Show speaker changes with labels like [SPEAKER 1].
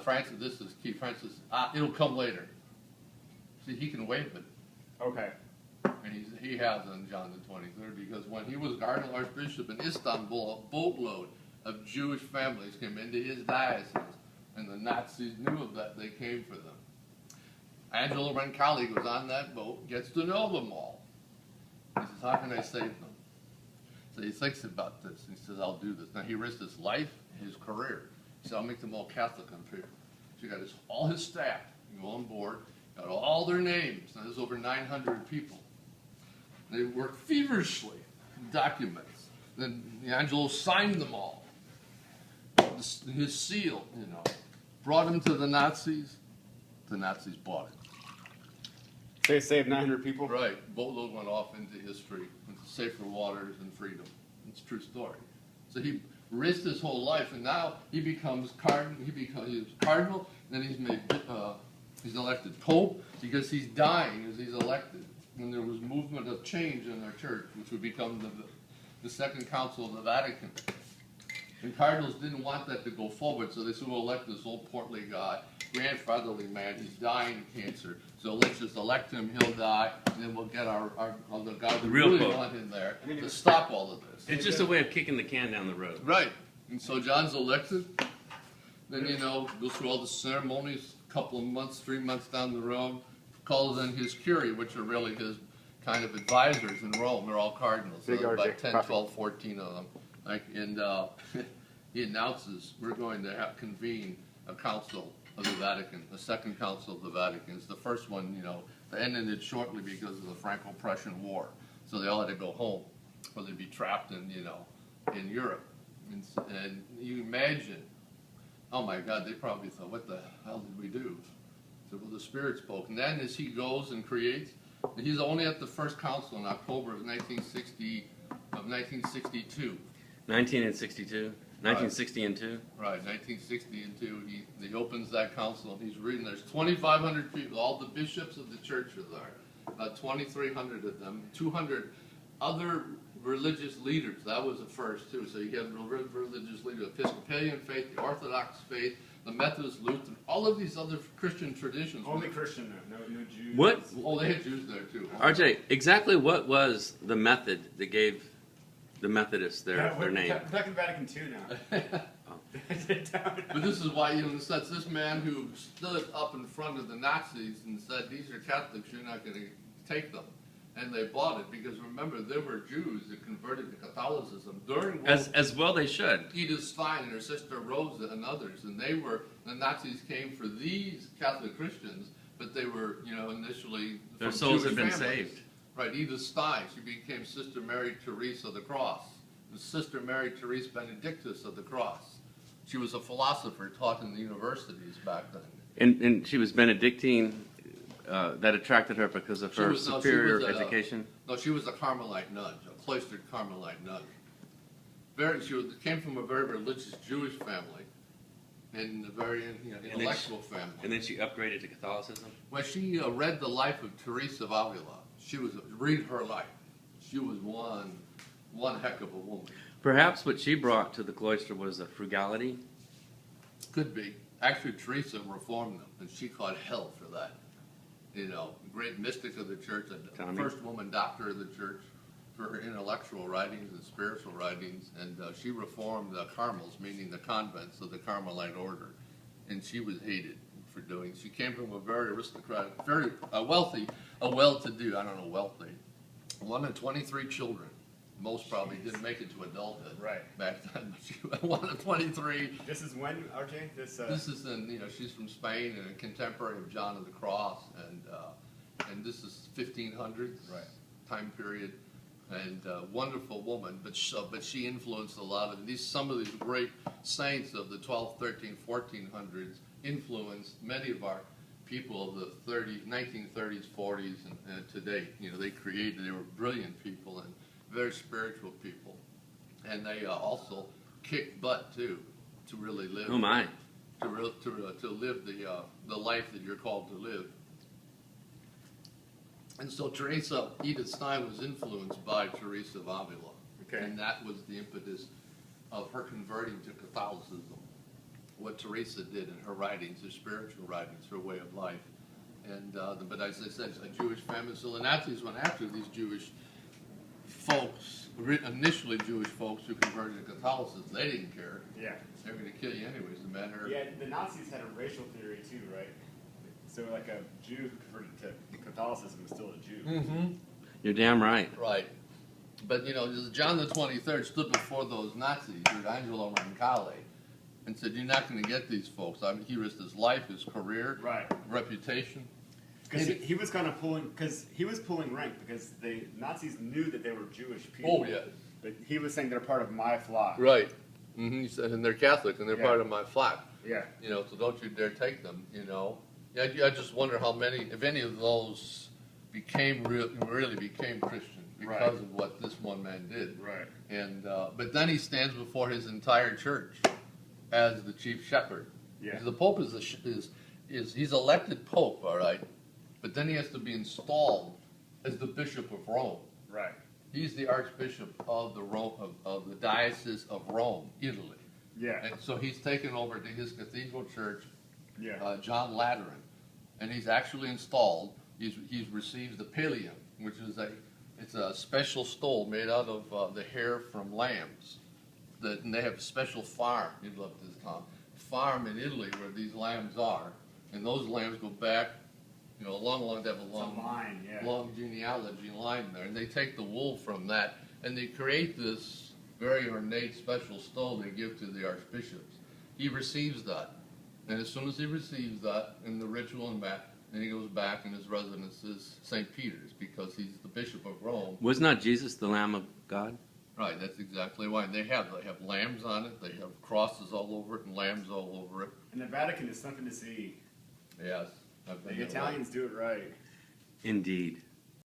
[SPEAKER 1] Francis, this is key. Francis, it'll come later. See, he can waive it.
[SPEAKER 2] Okay.
[SPEAKER 1] And he has on John the 23rd, because when he was Cardinal Archbishop in Istanbul, a boatload of Jewish families came into his diocese, and the Nazis knew of that. They came for them. Angelo Roncalli was on that boat, gets to know them all. He says, how can I save them? So he thinks about this. He says, I'll do this. Now, he risked his life, his career. He said, I'll make them all Catholic on paper. So he got all his staff go on board, got all their names. Now, there's over 900 people. They worked feverishly, documents. Then Angelo signed them all. His seal, brought him to the Nazis. The Nazis bought it.
[SPEAKER 2] They saved 900 people?
[SPEAKER 1] Right. Boatload went off into history, into safer waters and freedom. It's a true story. So he risked his whole life, and now he becomes cardinal. He was cardinal, then he's elected pope, because he's dying as he's elected. And there was movement of change in our church, which would become the Second Council of the Vatican. And cardinals didn't want that to go forward, so they said, we'll elect this old portly guy, grandfatherly man, he's dying of cancer, so let's just elect him, he'll die, and then we'll get the guy we really want in there to stop all of this.
[SPEAKER 3] It's just a way of kicking the can down the road.
[SPEAKER 1] Right. And so John's elected, then, goes through all the ceremonies, a couple of months, 3 months down the road, calls in his curie, which are really his kind of advisors in Rome. They're all cardinals, so about 10, 12, 14 of them. And he announces, we're going to convene a council of the Vatican, a second council of the Vatican. It's the first one, they ended it shortly because of the Franco-Prussian War. So they all had to go home, or they'd be trapped in, in Europe. And you imagine, oh my God, they probably thought, what the hell did we do? So, well, the Spirit spoke. And then as he goes and creates, he's only at the first council in October of 1962.
[SPEAKER 3] 1962? 1960 and 2?
[SPEAKER 1] Right, 1960 and 2. He opens that council, and he's reading. There's 2,500 people. All the bishops of the church are there. About 2,300 of them. 200 other religious leaders. That was the first, too. So you have religious leaders, Episcopalian faith, the Orthodox faith, the Methodist, Lutheran, all of these other Christian traditions.
[SPEAKER 2] Only Christian, no Jews.
[SPEAKER 3] What?
[SPEAKER 1] Oh, they had Jews there, too.
[SPEAKER 3] RJ, exactly what was the method that gave the Methodists their name?
[SPEAKER 2] Back in Vatican II now.
[SPEAKER 1] But this is why, that's this man who stood up in front of the Nazis and said, these are Catholics, you're not going to take them. And they bought it, because remember, there were Jews that converted to Catholicism during World
[SPEAKER 3] As well they should.
[SPEAKER 1] Edith Stein and her sister Rosa and others, and the Nazis came for these Catholic Christians, but they were, initially
[SPEAKER 3] their
[SPEAKER 1] from
[SPEAKER 3] souls
[SPEAKER 1] Jewish
[SPEAKER 3] had been
[SPEAKER 1] families.
[SPEAKER 3] saved.
[SPEAKER 1] Right, Edith Stein, she became Sister Mary Therese of the Cross, and Sister Mary Therese Benedictus of the Cross. She was a philosopher taught in the universities back then.
[SPEAKER 3] And she was Benedictine. That attracted her because of her superior education?
[SPEAKER 1] No, she was a Carmelite nun, a cloistered Carmelite nun. She came from a very religious Jewish family, and a very intellectual family.
[SPEAKER 3] And then she upgraded to Catholicism?
[SPEAKER 1] Well, she read the life of Teresa of Avila. Read her life. She was one heck of a woman.
[SPEAKER 3] Perhaps what she brought to the cloister was a frugality?
[SPEAKER 1] Could be. Actually, Teresa reformed them, and she caught hell for that. Great mystic of the church, the first woman doctor of the church for her intellectual writings and spiritual writings, and she reformed the Carmels, meaning the convents of the Carmelite order, and she was hated for doing. She came from a very aristocratic, very wealthy, a well-to-do, I don't know, wealthy, one of 23 children. Most probably didn't make it to adulthood back then, but she was one of 23.
[SPEAKER 2] This is when, RJ?
[SPEAKER 1] This is in, she's from Spain and a contemporary of John of the Cross, and this is 1500s time period, and wonderful woman, but she influenced a lot of some of these great saints of the 12, 13, 1400s influenced many of our people of the 1930s, 40s, and to date. They were brilliant people and very spiritual people, and they also kicked butt too, to really live.
[SPEAKER 3] Oh my!
[SPEAKER 1] To live the life that you're called to live. And so Edith Stein was influenced by Teresa of Avila, and that was the impetus of her converting to Catholicism. what Teresa did in her writings, her spiritual writings, her way of life. And but as I said, a Jewish family. So the Nazis went after these Jewish folks, initially Jewish folks who converted to Catholicism. They didn't care.
[SPEAKER 2] Yeah.
[SPEAKER 1] They were going to kill you anyways, no matter.
[SPEAKER 2] Yeah, the Nazis had a racial theory too, right? So like a Jew who converted to Catholicism was still a Jew.
[SPEAKER 1] Mm-hmm.
[SPEAKER 3] You're damn right.
[SPEAKER 1] Right. But, John the 23rd stood before those Nazis, Angelo Roncalli, and said, you're not going to get these folks. I mean, he risked his life, his career,
[SPEAKER 2] Right.
[SPEAKER 1] reputation.
[SPEAKER 2] Because he was kind of pulling rank because the Nazis knew that they were Jewish people.
[SPEAKER 1] Oh, yeah.
[SPEAKER 2] But he was saying they're part of my flock.
[SPEAKER 1] Right. Mm-hmm. He said, and they're Catholic, and they're
[SPEAKER 2] Yeah.
[SPEAKER 1] part of my flock.
[SPEAKER 2] Yeah.
[SPEAKER 1] So don't you dare take them, Yeah, I just wonder how many, if any of those really became Christian because
[SPEAKER 2] Right.
[SPEAKER 1] of what this one man did.
[SPEAKER 2] Right.
[SPEAKER 1] And but then he stands before his entire church as the chief shepherd.
[SPEAKER 2] Yeah.
[SPEAKER 1] The Pope he's elected Pope, all right, but then he has to be installed as the Bishop of Rome.
[SPEAKER 2] Right.
[SPEAKER 1] He's the Archbishop of of the Diocese of Rome, Italy.
[SPEAKER 2] Yeah.
[SPEAKER 1] And so he's taken over to his cathedral church,
[SPEAKER 2] Yeah.
[SPEAKER 1] John Lateran, and he's actually installed. He's received the pallium, which is it's a special stole made out of the hair from lambs. And they have a special farm. You'd love this, Tom. Farm in Italy where these lambs are, and those lambs go back, they have a long
[SPEAKER 2] line, yeah.
[SPEAKER 1] long genealogy line there, and they take the wool from that, and they create this very ornate special stole they give to the archbishops. He receives that, and as soon as he receives that in the ritual and back, then he goes back, and his residence is St. Peter's because he's the Bishop of Rome.
[SPEAKER 3] Was not Jesus the Lamb of God?
[SPEAKER 1] Right, that's exactly why. They have lambs on it, they have crosses all over it, and lambs all over it.
[SPEAKER 2] And the Vatican is something to see.
[SPEAKER 1] Yes, I've been
[SPEAKER 2] The
[SPEAKER 1] there.
[SPEAKER 2] Italians do it right.
[SPEAKER 3] Indeed.